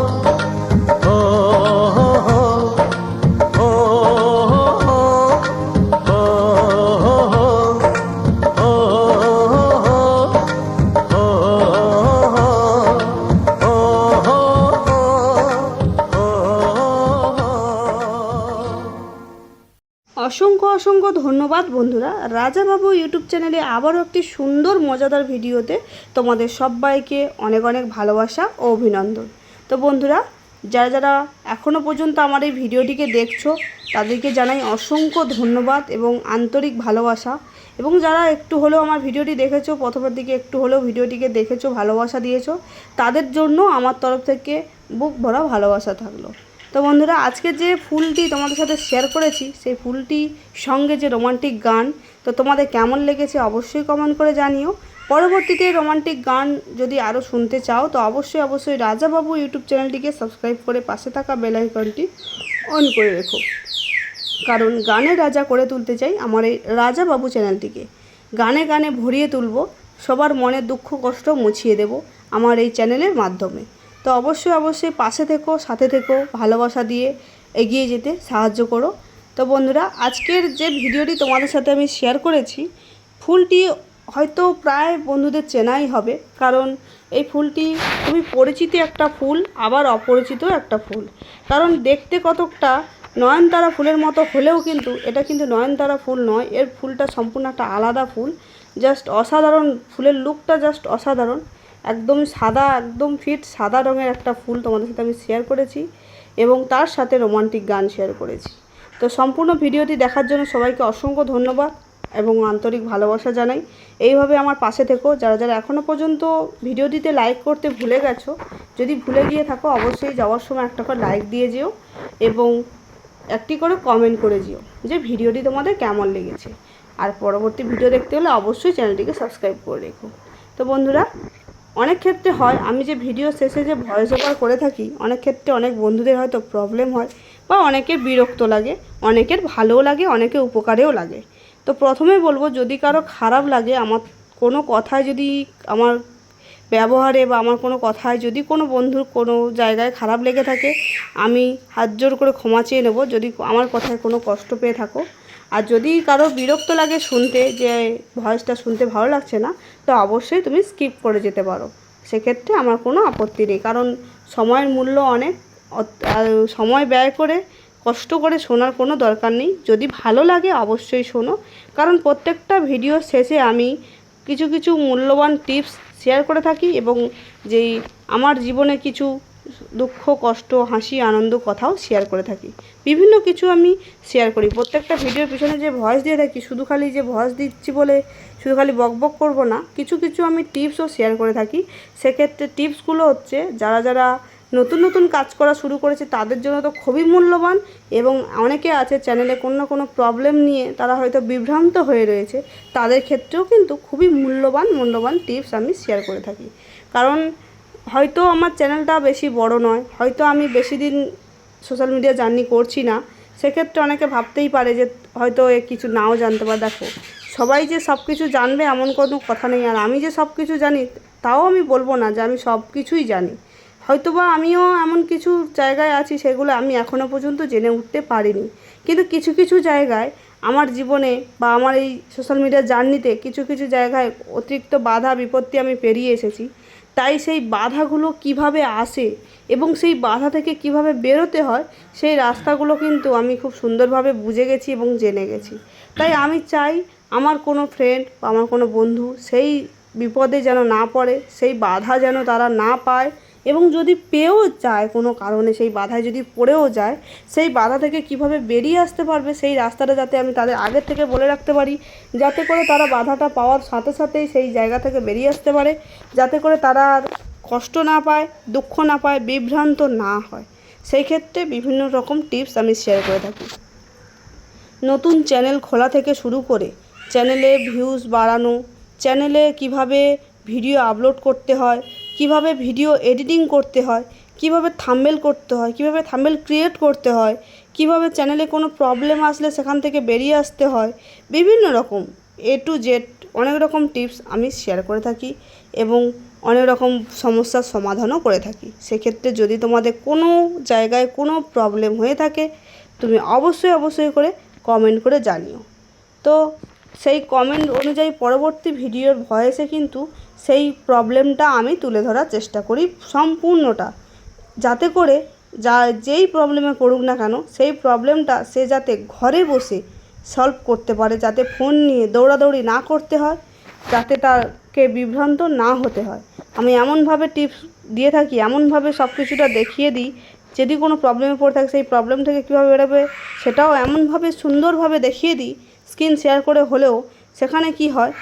ও হো হো, ও হো হো, ও হো হো, ও অসংখ্য অসংখ্য ধন্যবাদ বন্ধুরা। রাজাবাবু ইউটিউব চ্যানেলে আবারও একটি সুন্দর মজাদার ভিডিওতে তোমাদের সবাইকে অনেক অনেক ভালোবাসা ও অভিনন্দন। তো বন্ধুরা, যারা যারা এখনও পর্যন্ত আমার এই ভিডিওটিকে দেখছো তাদেরকে জানাই অসংখ্য ধন্যবাদ এবং আন্তরিক ভালোবাসা। এবং যারা একটু হলেও আমার ভিডিওটি দেখেছো, প্রথমের দিকে একটু হলেও ভিডিওটিকে দেখেছো, ভালোবাসা দিয়েছো, তাদের জন্য আমার তরফ থেকে বুক ভরা ভালোবাসা থাকলো। তো বন্ধুরা, আজকে যে ফুলটি তোমাদের সাথে শেয়ার করেছি সেই ফুলটি সঙ্গে যে রোমান্টিক গান, তো তোমাদের কেমন লেগেছে অবশ্যই কমেন্ট করে জানিও। পরবর্তীতে রোমান্টিক গান যদি আরও শুনতে চাও তো অবশ্যই রাজাবাবু ইউটিউব চ্যানেলটিকে সাবস্ক্রাইব করে পাশে থাকা বেল আইকনটি অন করে রেখো, কারণ গানের রাজা করে তুলতে চাই আমার এই রাজাবাবু চ্যানেলটিকে। গানে গানে ভরিয়ে তুলব, সবার মনের দুঃখ কষ্ট মুছিয়ে দেব আমার এই চ্যানেলের মাধ্যমে। তো অবশ্যই পাশে থেকো, সাথে থেকো, ভালোবাসা দিয়ে এগিয়ে যেতে সাহায্য করো। তো বন্ধুরা, আজকের যে ভিডিওটি তোমাদের সাথে আমি শেয়ার করেছি, ফুলটি হয়তো প্রায় বন্ধুদের চেনাই হবে, কারণ এই ফুলটি খুবই পরিচিত একটা ফুল, আবার অপরিচিত একটা ফুল। কারণ দেখতে কতকটা নয়নতারা ফুলের মতো হলেও কিন্তু এটা কিন্তু নয়নতারা ফুল নয়, এর ফুলটা সম্পূর্ণ একটা আলাদা ফুল। জাস্ট অসাধারণ, ফুলের লুকটা জাস্ট অসাধারণ, একদম সাদা, একদম ফিট সাদা রঙের একটা ফুল তোমাদের সাথে আমি শেয়ার করেছি এবং তার সাথে রোমান্টিক গান শেয়ার করেছি। তো সম্পূর্ণ ভিডিওটি দেখার জন্য সবাইকে অসংখ্য ধন্যবাদ এবং আন্তরিক ভালোবাসা জানাই। এইভাবে আমার পাশে থেকো। যারা যারা এখনও পর্যন্ত ভিডিওটিতে লাইক করতে ভুলে গেছো, যদি ভুলে গিয়ে থাকো অবশ্যই যাওয়ার সময় একটা করে লাইক দিয়ে যেও এবং একটি করে কমেন্ট করে যেও যে ভিডিওটি তোমাদের কেমন লেগেছে। আর পরবর্তী ভিডিও দেখতে হলে অবশ্যই চ্যানেলটিকে সাবস্ক্রাইব করে রেখো। তো বন্ধুরা, অনেক ক্ষেত্রে হয় আমি যে ভিডিও শেষে যে ভয়েস ওভার করে থাকি, অনেক ক্ষেত্রে অনেক বন্ধুদের হয়তো প্রবলেম হয় বা অনেকের বিরক্ত লাগে, অনেকের ভালোও লাগে, অনেকের উপকারেও লাগে। তো প্রথমে বলবো, যদি কারো খারাপ লাগে, আমার কোনো কথায় যদি, আমার ব্যবহারে বা আমার কোনো কথায় যদি কোনো বন্ধুর কোনো জায়গায় খারাপ লেগে থাকে, আমি হাত জোর করে ক্ষমা চেয়ে নেব যদি আমার কথায় কোনো কষ্ট পেয়ে থাকো। আর যদি কারো বিরক্ত লাগে শুনতে, যে ভয়েসটা শুনতে ভালো লাগছে না, তো অবশ্যই তুমি স্কিপ করে যেতে পারো, সেক্ষেত্রে আমার কোনো আপত্তি নেই। কারণ সময়ের মূল্য অনেক, সময় ব্যয় করে কষ্ট করে শোনার কোনো দরকার নেই। যদি ভালো লাগে অবশ্যই শোনো, কারণ প্রত্যেকটা ভিডিও শেষে আমি কিছু কিছু মূল্যবান টিপস শেয়ার করে থাকি এবং যেই আমার জীবনে কিছু দুঃখ কষ্ট হাসি আনন্দ কথাও শেয়ার করে থাকি, বিভিন্ন কিছু আমি শেয়ার করি। প্রত্যেকটা ভিডিওর পিছনে যে ভয়েস দিয়ে থাকি, শুধু খালি যে ভয়েস দিচ্ছি বলে শুধু খালি বকবক করব না, কিছু কিছু আমি টিপসও শেয়ার করে থাকি। সেক্ষেত্রে টিপসগুলো হচ্ছে যারা যারা নতুন নতুন কাজ করা শুরু করেছে তাদের জন্য তো খুবই মূল্যবান, এবং অনেকে আছে চ্যানেলে কোনো না কোনো প্রবলেম নিয়ে তারা হয়তো বিভ্রান্ত হয়ে রয়েছে, তাদের ক্ষেত্রেও কিন্তু খুবই মূল্যবান টিপস আমি শেয়ার করে থাকি। কারণ হয়তো আমার চ্যানেলটা বেশি বড় নয়, হয়তো আমি বেশি দিন সোশ্যাল মিডিয়া জার্নি করছি না, সেক্ষেত্রে অনেকে ভাবতেই পারে যে হয়তো এ কিছু নাও জানতে পারে। দেখো, সবাই যে সব কিছু জানবে এমন কোনো কথা নেই, আর আমি যে সব কিছু জানি তাও আমি বলবো না যে আমি সব কিছুই জানি। হয়তোবা আমিও এমন কিছু জায়গায় আছি সেগুলো আমি এখনও পর্যন্ত জেনে উঠতে পারিনি, কিন্তু কিছু কিছু জায়গায় আমার জীবনে বা আমার এই সোশ্যাল মিডিয়া জার্নিতে কিছু কিছু জায়গায় অতিরিক্ত বাধা বিপত্তি আমি পেরিয়ে এসেছি। তাই সেই বাধাগুলো কিভাবে আসে এবং সেই বাধা থেকে কিভাবে বেরোতে হয়, সেই রাস্তাগুলো কিন্তু আমি খুব সুন্দরভাবে বুঝে গেছি এবং জেনে গেছি। তাই আমি চাই আমার কোনো ফ্রেন্ড বা আমার কোনো বন্ধু সেই বিপদে যেন না পড়ে, সেই বাধা যেন তারা না পায়, এবং যদি পেয়েও যায় কোনো কারণে সেই বাধায় যদি পড়েও যায়, সেই বাধা থেকে কিভাবে বেরিয়ে আসতে পারবে সেই রাস্তাটা যাতে আমি তাদের আগের থেকে বলে রাখতে পারি, যাতে করে তারা বাধাটা পাওয়ার সাথে সাথেই সেই জায়গা থেকে বেরিয়ে আসতে পারে, যাতে করে তারা আর কষ্ট না পায়, দুঃখ না পায়, বিভ্রান্ত না হয়। সেই ক্ষেত্রে বিভিন্ন রকম টিপস আমি শেয়ার করে থাকি। নতুন চ্যানেল খোলা থেকে শুরু করে চ্যানেলে ভিউজ বাড়ানো, চ্যানেলে কিভাবে ভিডিও আপলোড করতে হয়, কিভাবে ভিডিও এডিটিং করতে হয়, কিভাবে থাম্বনেল করতে হয়, কিভাবে থাম্বনেল ক্রিয়েট করতে হয়, কিভাবে চ্যানেলে কোনো প্রবলেম আসলে সেখান থেকে বেরিয়ে আসতে হয়, বিভিন্ন রকম A to Z অনেক রকম টিপস আমি শেয়ার করে থাকি এবং অনেক রকম সমস্যার সমাধানও করে থাকি। সেক্ষেত্রে যদি তোমাদের কোনো জায়গায় কোনো প্রবলেম হয়ে থাকে তুমি অবশ্যই করে কমেন্ট করে জানিও। তো সেই কমেন্ট অনুযায়ী পরবর্তী ভিডিওর ভয়েসে কিন্তু সেই প্রবলেমটা আমি তুলে ধরার চেষ্টা করি সম্পূর্ণটা, যাতে করে যেই প্রবলেমে পড়ুক না কেন সেই প্রবলেমটা সে যাতে ঘরে বসে সলভ করতে পারে, যাতে ফোন নিয়ে দৌড়াদৌড়ি না করতে হয়, যাতে তাকে বিভ্রান্ত না হতে হয়। আমি এমনভাবে টিপস দিয়ে থাকি, এমনভাবে সব কিছুটা দেখিয়ে দিই, যদি কোনো প্রবলেমে পড়ে থাকে সেই প্রবলেম থেকে কীভাবে বেরোবে সেটাও এমনভাবে সুন্দরভাবে দেখিয়ে দিই স্ক্রিন শেয়ার করে হলেও। সেখানে কি হয়,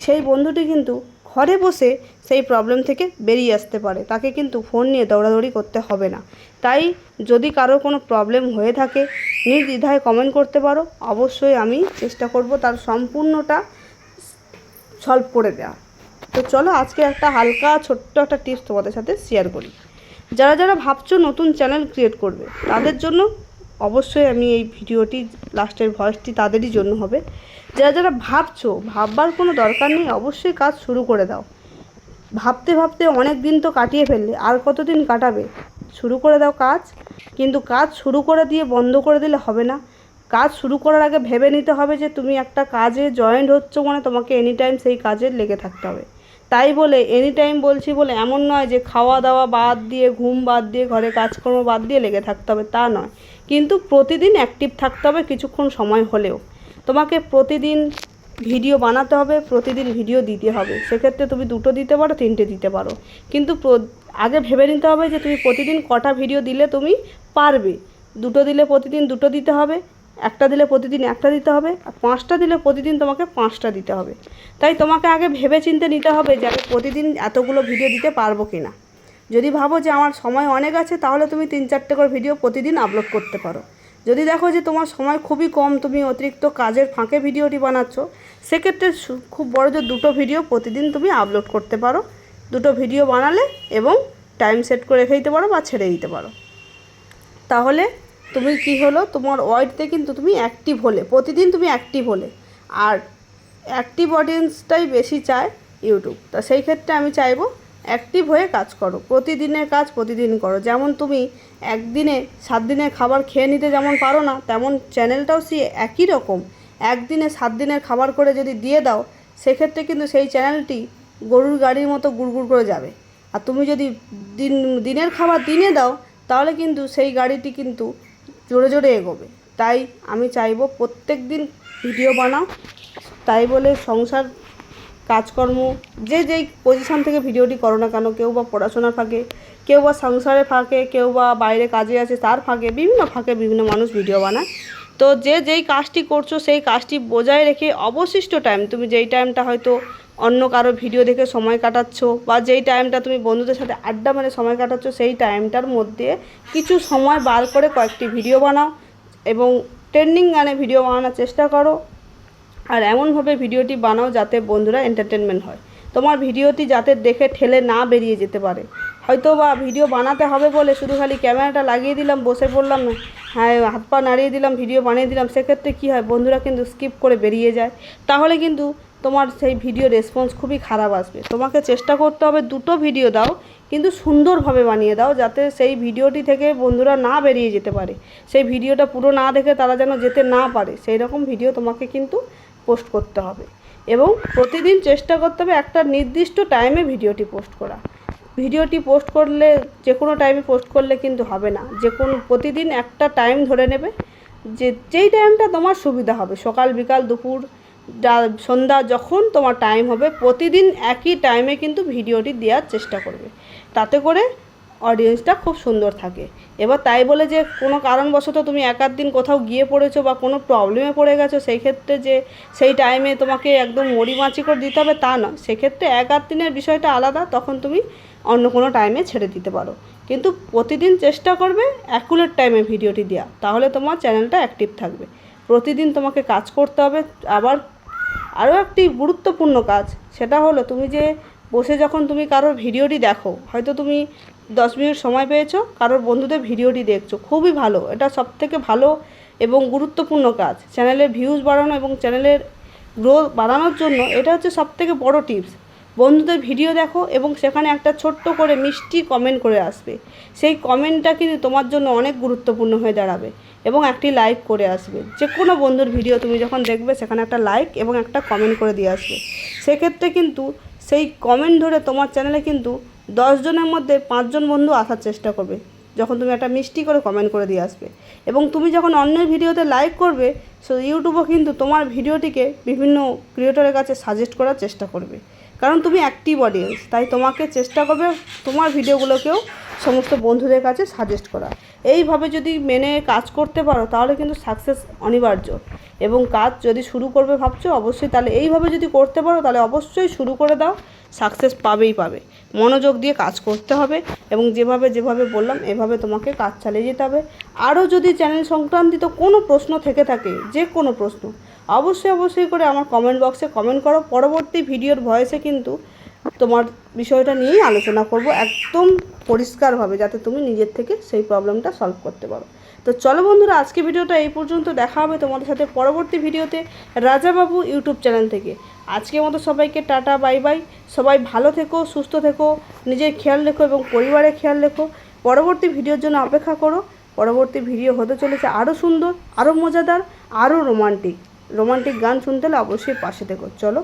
সেই বন্ধুটি কিন্তু ঘরে বসে সেই প্রবলেম থেকে বেরিয়ে আসতে পারে, তাকে কিন্তু ফোন নিয়ে দৌড়াদৌড়ি করতে হবে না। তাই যদি কারোর কোনো প্রবলেম হয়ে থাকে নির্দ্বিধায় কমেন্ট করতে পারো, অবশ্যই আমি চেষ্টা করব তার সম্পূর্ণটা সলভ করে দেওয়া। তো চলো আজকে একটা হালকা ছোট্ট একটা টিপস তোমাদের সাথে শেয়ার করি। যারা ভাবছো নতুন চ্যানেল ক্রিয়েট করবে তাদের জন্য অবশ্যই আমি এই ভিডিওটি লাস্টের ভয়েসটি তাদেরই জন্য হবে। যারা ভাবছো, ভাববার কোনো দরকার নেই, অবশ্যই কাজ শুরু করে দাও। ভাবতে অনেক দিন তো কাটিয়ে ফেললে, আর কতদিন কাটাবে? শুরু করে দাও কাজ। কিন্তু কাজ শুরু করে দিয়ে বন্ধ করে দিলে হবে না। কাজ শুরু করার আগে ভেবে নিতে হবে যে তুমি একটা কাজে জয়েন্ট হচ্ছ, মানে তোমাকে এনি টাইম সেই কাজে লেগে থাকতে হবে। তাই বলে এনি টাইম বলছি বলে এমন নয় যে খাওয়া দাওয়া বাদ দিয়ে, ঘুম বাদ দিয়ে, ঘরে কাজকর্ম বাদ দিয়ে লেগে থাকতে হবে, তা নয়। কিন্তু প্রতিদিন অ্যাক্টিভ থাকতে হবে কিছুক্ষণ সময় হলেও। তোমাকে প্রতিদিন ভিডিও বানাতে হবে, প্রতিদিন ভিডিও দিতে হবে। সেক্ষেত্রে তুমি 2টো দিতে পারো, 3টে দিতে পারো, কিন্তু আগে ভেবে নিতে হবে যে তুমি প্রতিদিন কটা ভিডিও দিলে তুমি পারবে। 2টো দিলে প্রতিদিন 2টো দিতে হবে, 1টা দিলে প্রতিদিন 1টা দিতে হবে, আর 5টা দিলে প্রতিদিন তোমাকে 5টা দিতে হবে। তাই তোমাকে আগে ভেবে চিন্তে নিতে হবে যে আমি প্রতিদিন এতগুলো ভিডিও দিতে পারবো কি না। যদি ভাবো যে আমার সময় অনেক আছে তাহলে তুমি 3-4টে করে ভিডিও প্রতিদিন আপলোড করতে পারো। যদি দেখো যে তোমার সময় খুবই কম, তুমি অতিরিক্ত কাজের ফাঁকে ভিডিওটি বানাচ্ছ, সেক্ষেত্রে খুব বড় যে 2টো ভিডিও প্রতিদিন তুমি আপলোড করতে পারো। 2টো ভিডিও বানালে এবং টাইম সেট করে রেখে দিতে পারো বা ছেড়ে দিতে পারো। তাহলে তুমি কি হলো, তোমার ওয়াইডতে কিন্তু তুমি অ্যাক্টিভ হলে, প্রতিদিন তুমি অ্যাক্টিভ হলে। আর অ্যাক্টিভ অডিয়েন্সটাই বেশি চায় ইউটিউব। তা সেই ক্ষেত্রে আমি চাইবো অ্যাক্টিভ হয়ে কাজ করো, প্রতিদিনের কাজ প্রতিদিন করো। যেমন তুমি একদিনে 7 দিনের খাবার খেয়ে নিতে যেমন পারো না, তেমন চ্যানেলটাও একই রকম। একদিনে 7 দিনের খাবার করে যদি দিয়ে দাও, সেক্ষেত্রে কিন্তু সেই চ্যানেলটি গরুর গাড়ির মতো গুড়গুড় করে যাবে। আর তুমি যদি দিনের খাবার দিনে দাও, তাহলে কিন্তু সেই গাড়িটি কিন্তু জোরে এগোবে। তাই আমি চাইবো প্রত্যেক দিন ভিডিও বানাও। তাই বলে সংসার কাজকর্ম যেই পজিশান থেকে ভিডিওটি করো না কেন, কেউ বা পড়াশোনার ফাঁকে, কেউ বা সংসারের ফাঁকে, কেউ বা বাইরে কাজে আছে তার ফাঁকে, বিভিন্ন মানুষ ভিডিও বানায়। তো যেই কাজটি করছো সেই কাজটি বজায় রেখে অবশিষ্ট টাইম, তুমি যেই টাইমটা হয়তো অন্য কারো ভিডিও দেখে সময় কাটাচ্ছ, বা যেই টাইমটা তুমি বন্ধুদের সাথে আড্ডা মেরে সময় কাটাচ্ছ, সেই টাইমটার মধ্যে কিছু সময় বার করে কয়েকটি ভিডিও বানাও এবং ট্রেন্ডিং গানে ভিডিও বানানোর চেষ্টা করো। আর এমনভাবে ভিডিওটি বানাও যাতে বন্ধুরা এন্টারটেনমেন্ট হয়, তোমার ভিডিওটি যাতে দেখে ঠেলে না বেরিয়ে যেতে পারে। হয়তো বা ভিডিও বানাতে হবে বলে শুধু খালি ক্যামেরাটা লাগিয়ে দিলাম, বসে পড়লাম, হ্যাঁ হাত পা নাড়িয়ে দিলাম, ভিডিও বানিয়ে দিলাম, সেক্ষেত্রে কী হয়, বন্ধুরা কিন্তু স্কিপ করে বেরিয়ে যায়। তাহলে কিন্তু তোমার সেই ভিডিও রেসপন্স খুবই খারাপ আসবে। তোমাকে চেষ্টা করতে হবে 2টো ভিডিও দাও, কিন্তু সুন্দরভাবে বানিয়ে দাও, যাতে সেই ভিডিওটি থেকে বন্ধুরা না বেরিয়ে যেতে পারে, সেই ভিডিওটা পুরো না দেখে তারা যেন যেতে না পারে, সেই রকম ভিডিও তোমাকে কিন্তু পোস্ট করতে হবে। এবং প্রতিদিন চেষ্টা করতে হবে একটা নির্দিষ্ট টাইমে ভিডিওটি পোস্ট করা। ভিডিওটি পোস্ট করলে যে কোনো টাইমে পোস্ট করলে কিন্তু হবে না, যে কোনো প্রতিদিন একটা টাইম ধরে নেবে, যেই টাইমটা তোমার সুবিধা হবে, সকাল বিকাল দুপুর সন্ধ্যা, যখন তোমার টাইম হবে প্রতিদিন একই টাইমে কিন্তু ভিডিওটি দেওয়ার চেষ্টা করবে, তাতে করে অডিয়েন্সটা খুব সুন্দর থাকে। এবার তাই বলে যে কোনো কারণবশত তুমি 1-8 দিন কোথাও গিয়ে পড়েছো বা কোনো প্রবলেমে পড়ে গেছো, সেই ক্ষেত্রে যে সেই টাইমে তোমাকে একদম মরিমাচি করে দিতে হবে তা নয়। সেক্ষেত্রে 1-8 দিনের বিষয়টা আলাদা, তখন তুমি অন্য কোনো টাইমে ছেড়ে দিতে পারো। কিন্তু প্রতিদিন চেষ্টা করবে অ্যাকুরেট টাইমে ভিডিওটি দেওয়া, তাহলে তোমার চ্যানেলটা অ্যাক্টিভ থাকবে। প্রতিদিন তোমাকে কাজ করতে হবে। আবার আরও একটি গুরুত্বপূর্ণ কাজ, সেটা হলো তুমি যে বসে যখন তুমি কারোর ভিডিওটি দেখো, হয়তো তুমি 10 মিনিট সময় পেয়েছো, কারোর বন্ধুদের ভিডিওটি দেখছো, খুবই ভালো। এটা সবথেকে ভালো এবং গুরুত্বপূর্ণ কাজ। চ্যানেলের ভিউজ বাড়ানো এবং চ্যানেলের গ্রোথ বাড়ানোর জন্য এটা হচ্ছে সবথেকে বড় টিপস। বন্ধুদের ভিডিও দেখো এবং সেখানে একটা ছোট্ট করে মিষ্টি কমেন্ট করে আসবে। সেই কমেন্টটা কিন্তু তোমার জন্য অনেক গুরুত্বপূর্ণ হয়ে দাঁড়াবে এবং একটি লাইক করে আসবে। যে কোনো বন্ধুর ভিডিও তুমি যখন দেখবে সেখানে একটা লাইক এবং একটা কমেন্ট করে দিয়ে আসবে। সেক্ষেত্রে কিন্তু সেই কমেন্ট ধরে তোমার চ্যানেলে কিন্তু 10 জনের মধ্যে 5 জন বন্ধু আসার চেষ্টা করবে, যখন তুমি একটা মিষ্টি করে কমেন্ট করে দিয়ে আসবে। এবং তুমি যখন অন্যের ভিডিওতে লাইক করবে, সো ইউটিউবও কিন্তু তোমার ভিডিওটিকে বিভিন্ন ক্রিয়েটরের কাছে সাজেস্ট করার চেষ্টা করবে, কারণ তুমি অ্যাক্টিভ অডিয়েন্স। তাই তোমাকে চেষ্টা করবে তোমার ভিডিওগুলোকেও সমস্ত বন্ধুদের কাছে সাজেস্ট করা। এইভাবে যদি মেনে কাজ করতে পারো তাহলে কিন্তু সাকসেস অনিবার্য। এবং কাজ যদি শুরু করবে ভাবছো, অবশ্যই তাহলে এইভাবে যদি করতে পারো তাহলে অবশ্যই শুরু করে দাও, সাকসেস পাবেই পাবে। মনোযোগ দিয়ে কাজ করতে হবে এবং যেভাবে বললাম এভাবে তোমাকে কাজ চালিয়ে যেতে হবে। আরও যদি চ্যানেল সংক্রান্তিত কোনো প্রশ্ন থেকে থাকে, যে কোনো প্রশ্ন, অবশ্যই করে আমার কমেন্ট বক্সে কমেন্ট করো। পরবর্তী ভিডিওর ভয়েসে কিন্তু তোমার বিষয়টা নিয়েই আলোচনা করব একদম পরিষ্কারভাবে, যাতে তুমি নিজের থেকে সেই প্রবলেমটা সলভ করতে পারো। তো চলো বন্ধুরা, আজকে ভিডিওটা এই পর্যন্ত। দেখা হবে তোমাদের সাথে পরবর্তী ভিডিওতে রাজাবাবু ইউটিউব চ্যানেল থেকে। আজকের মতো সবাইকে টাটা, বাই বাই। সবাই ভালো থেকো, সুস্থ থেকো, নিজের খেয়াল রেখো এবং পরিবারের খেয়াল রেখো। পরবর্তী ভিডিওর জন্য অপেক্ষা করো। পরবর্তী ভিডিও হতে চলেছে আরও সুন্দর, আরও মজাদার, আরও রোমান্টিক গান শুনতে হলে অবশ্যই পাশে থেকো। চলো।